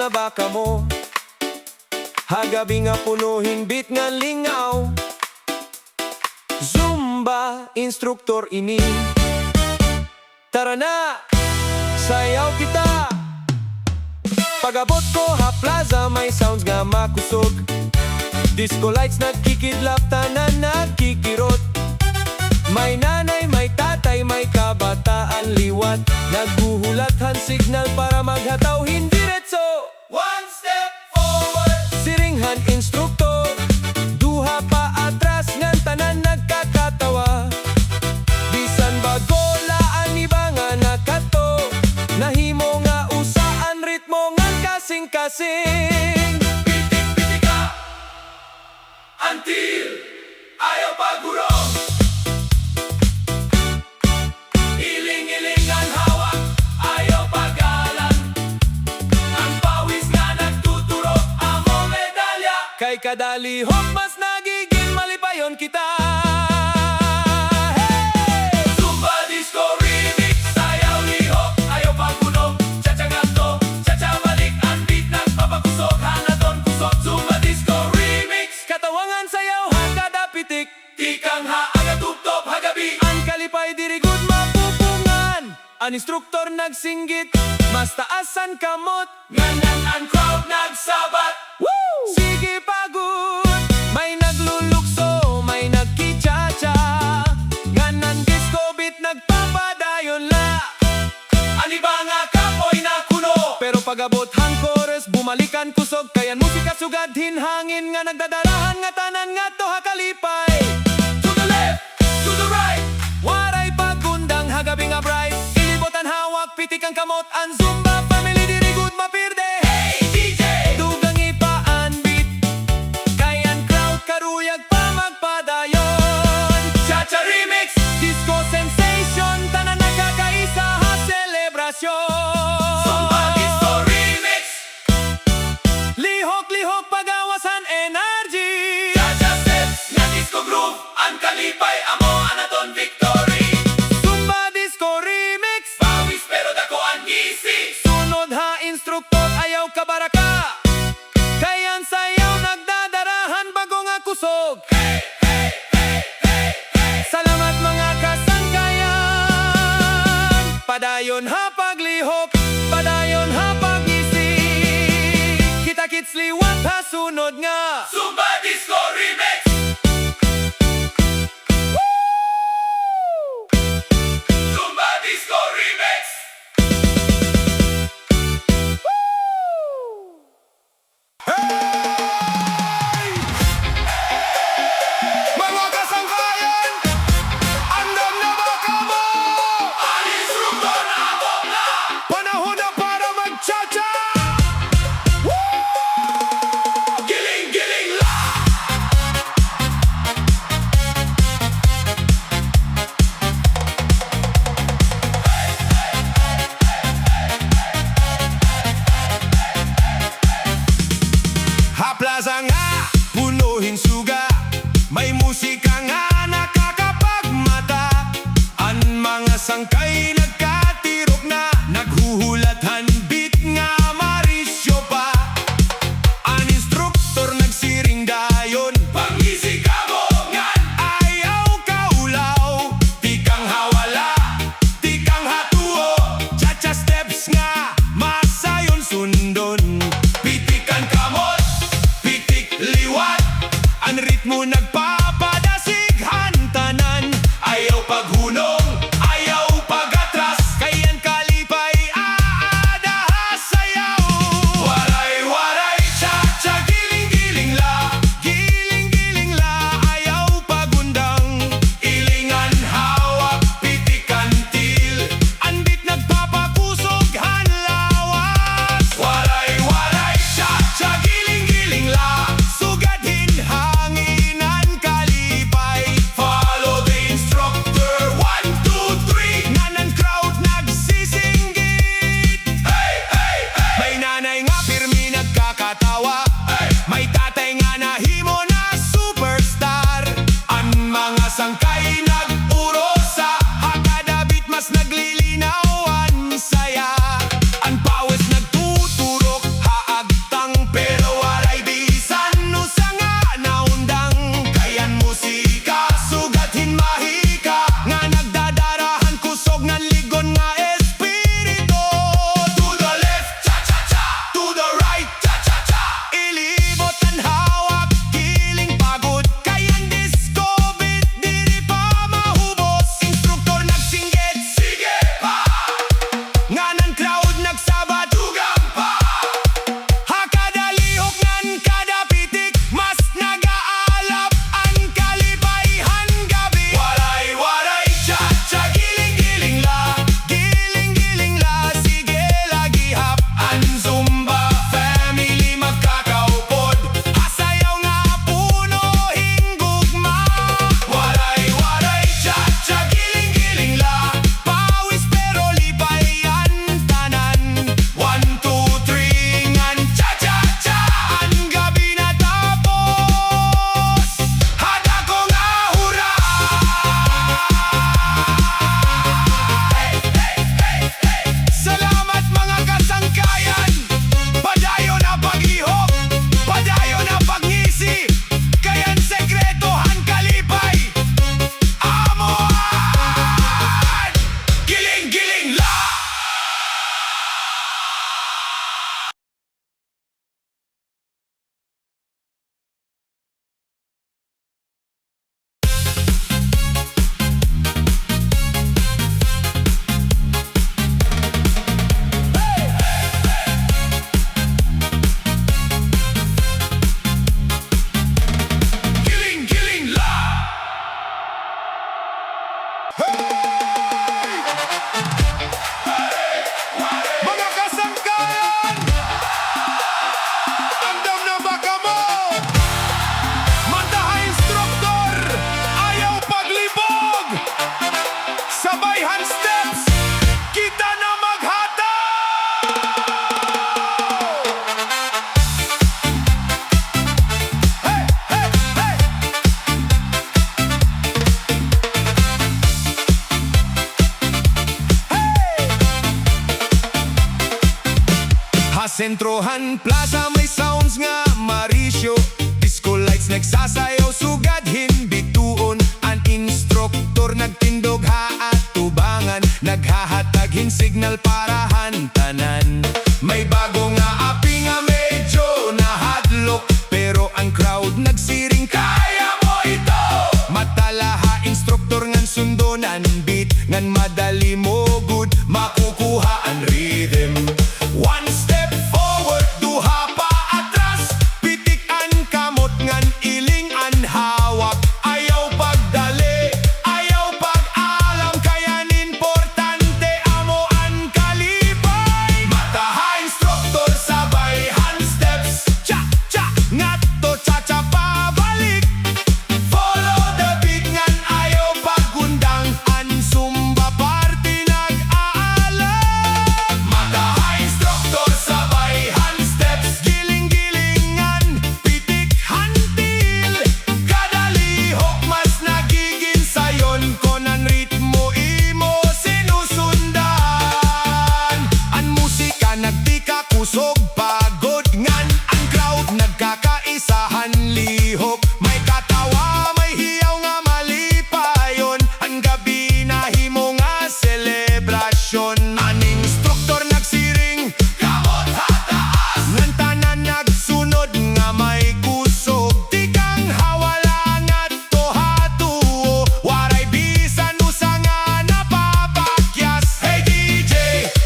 na ba kamo? Hagabi nga punuhin bit nga lingaw. Zumba instruktor ini. Tara na, sayaw kita. Pagabot ko ha plaza, may sounds nga makusog. Disco lights nagkikidlap, tanan nagkikirot. May nanay, may tatay, may kabataan liwat. Naghuhulathan signal para maghataw hindiretso. One step forward, siringhan instruktor. Duha pa atras, ngan tanan nagkakatawa. Bisan bagolaan iba nga nakato. Nahimo nga usaan ritmo ngan kasing-kasing. Pitik-pitik ka until ayaw pagurong. Iling-iling ang hawak, ayaw pagalan. Ang pawis nga nagtuturo, amo medalya. Kay kadalihok mas nagiging malipayon kita. Hey! Zumba Disco Remix, sayaw lihok, ayaw pagulong. Chacha nga to, chacha balik, ang beat nagpapakusok. Hanaton kusok, Zumba Disco Remix. Katawangan sayaw, hagada pitik. Tikang ha, agatuptop, hagabi. Ang kalipay dirigud mapupungan. Ang instruktor nagsinggit, mas taasan kamot. Nganan ang crowd nagsabat. Woo! Sige pagod, may naglulukso, may nagkichacha. Nganan disco beat nagpapadayon la. Ani ba nga kapoy na kuno? Pero pagabot hang chorus, bumalikan kusog. Kayan musika sugad, hinhangin nga nagdadarahan. Nga tanan nga to hakalipay. To the left, to the right, waray pagundang hagabi nga bright. Ilibotan hawak, pitik ang kamot. Ang Zumba family dirigud mapirde. Hey DJ, dugang ipaan beat. Kayan crowd karuyag pa magpadayon. Chacha remix, disco sensation. Tanan nakakaisa ha selebrasyon. Zumba Disco Remix, lihok-lihok pagawasan energy. Chacha steps nga disco groove, ang kalipay amo anaton victory. Zumba Disco Remix, pawis pero dako ang gisi. Sunod ha instruktor, ayaw kabaraka. Kayan sayaw nagdadarahan bago nga kusog. Hey, hey, hey, hey, hey. Salamat mga kasangkayan. Padayon ha paglihok, padayon ha pagisi. Kita-kits liwat ha sunod nga. Zumba Disco Remix. Woo! Zumba Disco Remix. Woo! Hey! Mga kasangkayan, andam na ba kamo? Ang instruktor na abog na. Panahon na para mag-chacha. Woo! Giling-giling la. Ha plaza nga, punuhin suga. May musika nga nakakapagmata. Ang mga sangkay nagkatirok na. Naghuhulatan beat nga marisyo pa. Ang instruktor nagsiring dayon. Pangisi ka mo ngan, ayaw kaulaw. Tikang hawala, tikang hatuo. Chacha steps nga, masayon sundon. Pitikan kamot, pitik liwat. Ang ritmo nagpapadasig hantanan. Ayaw paghunong, ayaw pagatras. Kayan kalipay sentrohan plaza may sounds nga marisyo. Disco lights nagsasayaw sugad hinbituon. An instruktor nagtindog haatubangan. Naghahatag signal para hantanan. May bago nga api nga medyo nahadlok, pero ang crowd nagsiring kaya mo ito. Matalaha instruktor ngan sundonan beat ngan madali mo good makukuha ang rhythm. One step forward, duha pa atras. Pitik an kamot ngan iling an hawak. Ayaw pagdali, ayaw pag-alam, kayan importante amo an kalipay. Mataha instruktor sabay hand steps. Cha, cha, ngadto cha-cha pabalik. Follow the beat ngan ayaw pagundang. An Zumba party nag-aalam. Mataha instruktor sabay hand steps. Giling-gilingan, pitik hantil. Kada lihok mas nagiging sayon. Konan ritmo imo sinusundan. An musika nagtika kusog pagod ngan. Ang crowd nagkakaisahan lihok. May katawa, may hiyaw nga malipayon. Ang gabi nahimo nga selebrasyon. An instruktor nagsiring kamot hataas. Ngan tanan nagsunod nga may kusog. Tikang hawala nga to hatuo. Waray bisan usa nga napapakyas. Hey DJ,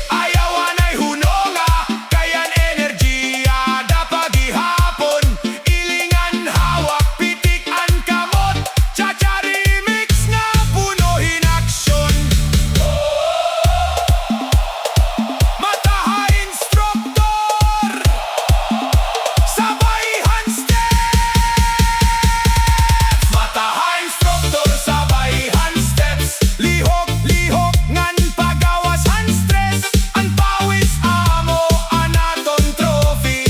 ayawan ay hunonga. Kayan enerhiya dapat gihapon. Ilingan hawak, pitik an kamot. Chacha remix nga punuhin aksyon. Mataha instruktor sabay hand steps. Mataha instruktor sabay hand steps. Lihok, lihok ngan pagawas ang stress. Ang pawis amo anaton trophy.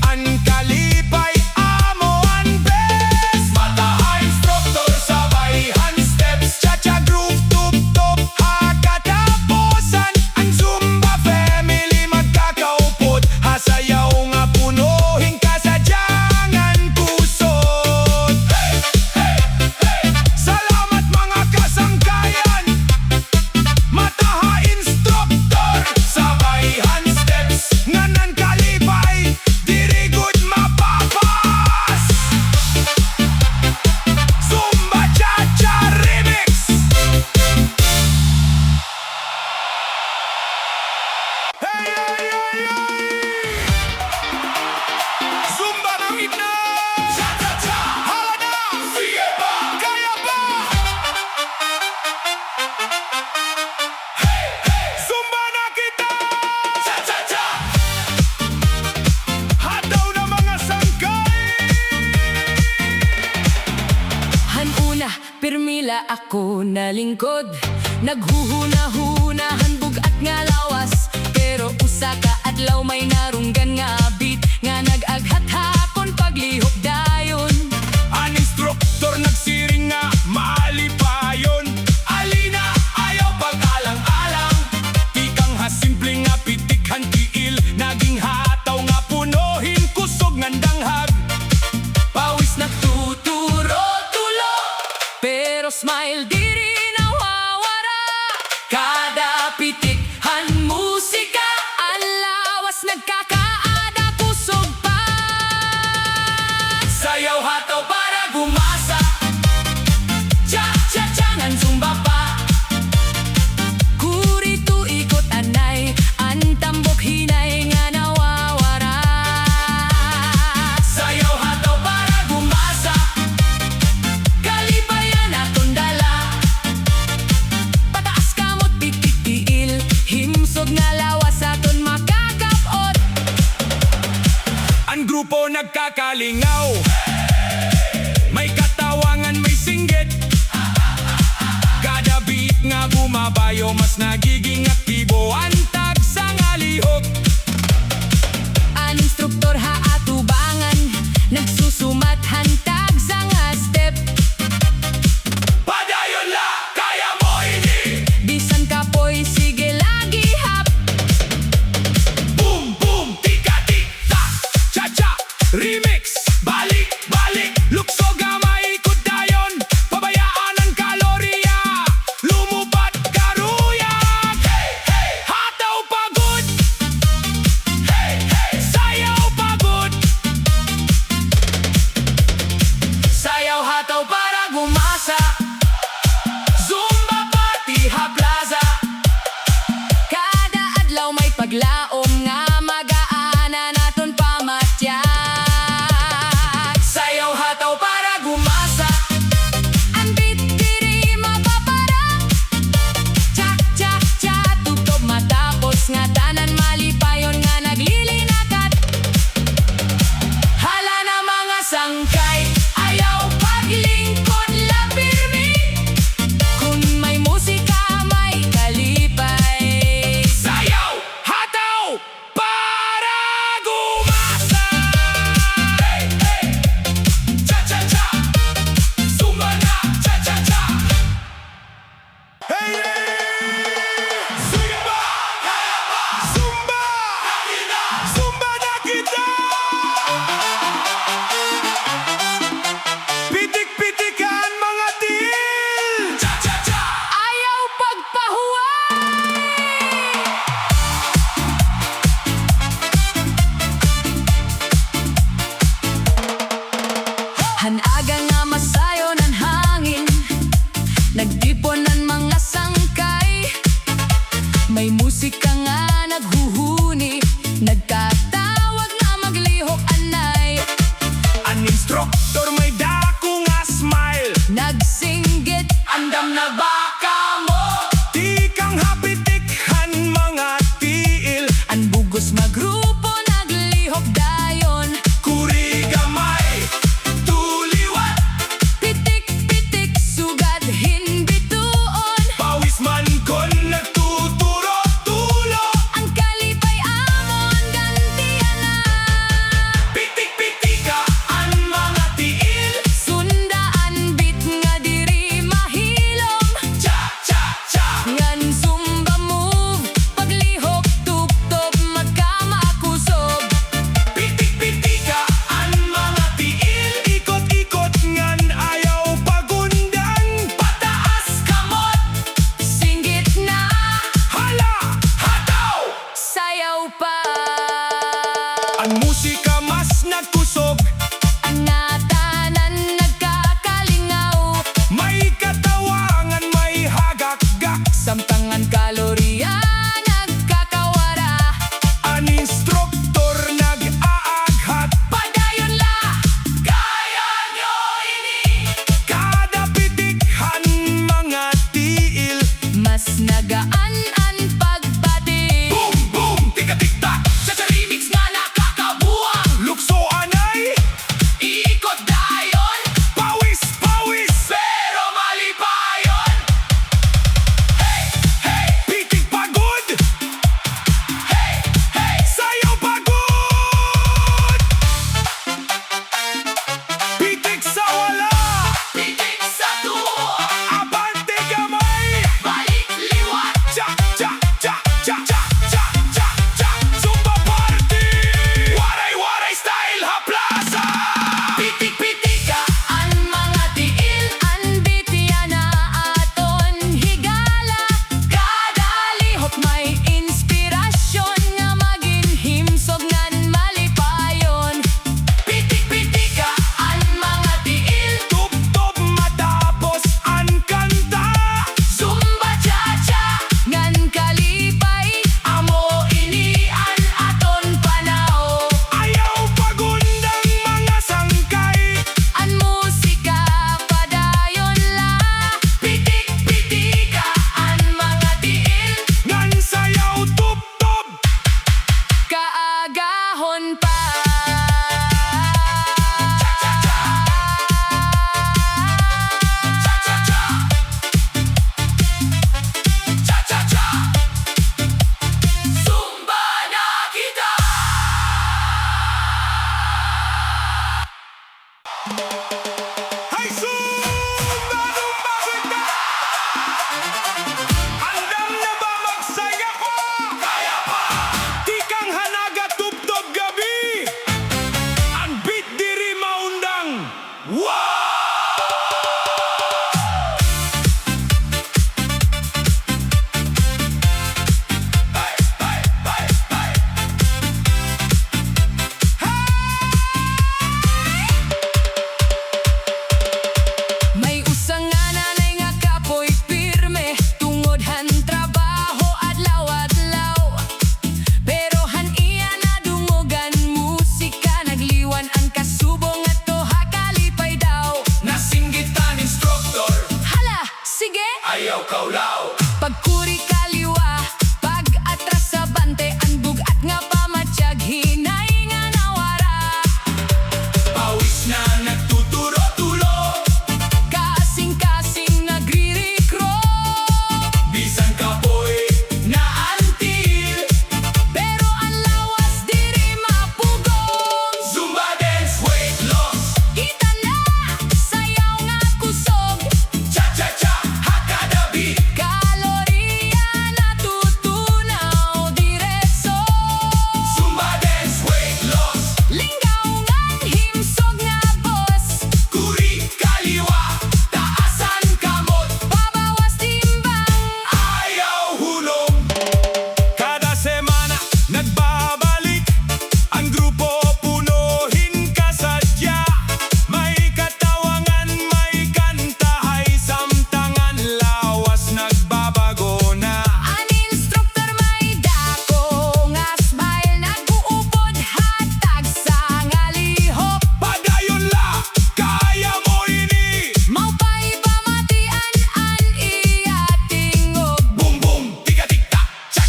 Ang kalipay amo ang best. Mataha instruktor sabay hand steps. Cha-cha groove tup-tup hakataposan. Ang Zumba family magkakaupod. Hasayaw nga punuhin kasadyangan kusod. Hey, hey, hey! Salamat mga kasangkayan. Mataha instruktor sabay hand steps. Nganan kalipay, diri good mapapas. Zumba Chacha Remix. Hey, hey, hey, hey! Zumba na gitna. Cha-cha-cha. Hala na. Sige pa. Kaya pa. Hey, hey! Zumba na kita. Cha-cha-cha. Hataw na mga sangkay. Hanuna, permila ako na lingkod. Naghuhuna-huna, hanbog at nga lawas. Pero usa ka adlaw may narunggan nga beat. Nga nag-aghat hapon paglihok dayon. An instruktor nagsiring nga maalipayon. Alina ayaw pag-alang-alang. Tikang hasimple nga pitikhan tiil. Naging hataw nga punuhin kusog ngandanghag. Pawis nagtuturo-tulo, pero smile diri nawawara. Kada pitik han musika, ang lawas nagkakaada kusog pa. Sayaw hataw para Gumasa, cha-cha-cha ngan Zumba pa. Kurito ikot anay, ang tambok hinay nga nawawara. Sayaw hataw para Gumasa, kalipayan aton dala. Pataas kamot pitik-tiil, himsog nga lawas aton makakapot. ang grupo nagkakalingaw. May katawangan, may singgit. Kada beat nga bumabayo, mas nagiging aktibo ang tagsa nga lihok. Ang instruktor haatubangan, nagsusumat hantag sa nga step. Padayon la, kaya mo ini. Bisan kapoy sige lagi hap. Boom, boom, tika, tika. maglaom nga mag-aana naton pamatyak. Sayaw hataw para gumasa. Ang beat diri mapapara. Chak chak chak tutob matapos nga tanan malipayon nga naglilinakat. Hala na mga sangkay, ayaw paglingkod la pirmi. Kung may musika may kalipay. Sayaw hataw para gumasa. Hey hey, cha cha cha, Zumba na cha cha cha. Hey, Zumba, Zumba! nakita. Zumba na kita! Pitik-pitikan mga til! Cha cha cha. Ayaw pagpahuway. Hanaga nga masayo ng hangin, nagdipon ng mga sangkay. May musika nga naghuhuni, nagkatawag nga maglihok anay. An instruktor may dako nga smile. Nagsinggit Andam na baka mo. Di kang hapitikhan mga tiil. ang bugos magrupo, naglihok dayon. Kuri gamay, tuliwat. Pitik-pitik sugad hinbituon. Pawis man kon nagtuturo tulo. Ang kalipay amon gantian na. Pitik-pitika ang mga tiil. Sundaan bit nga diri mahilom.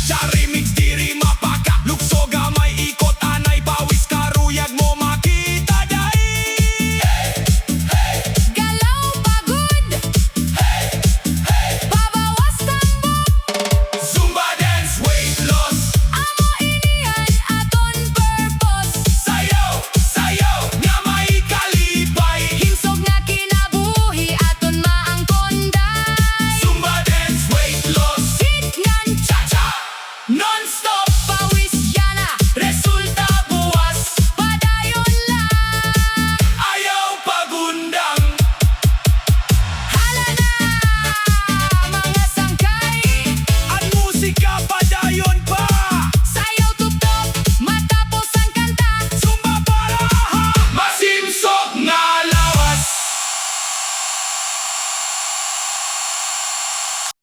Chacha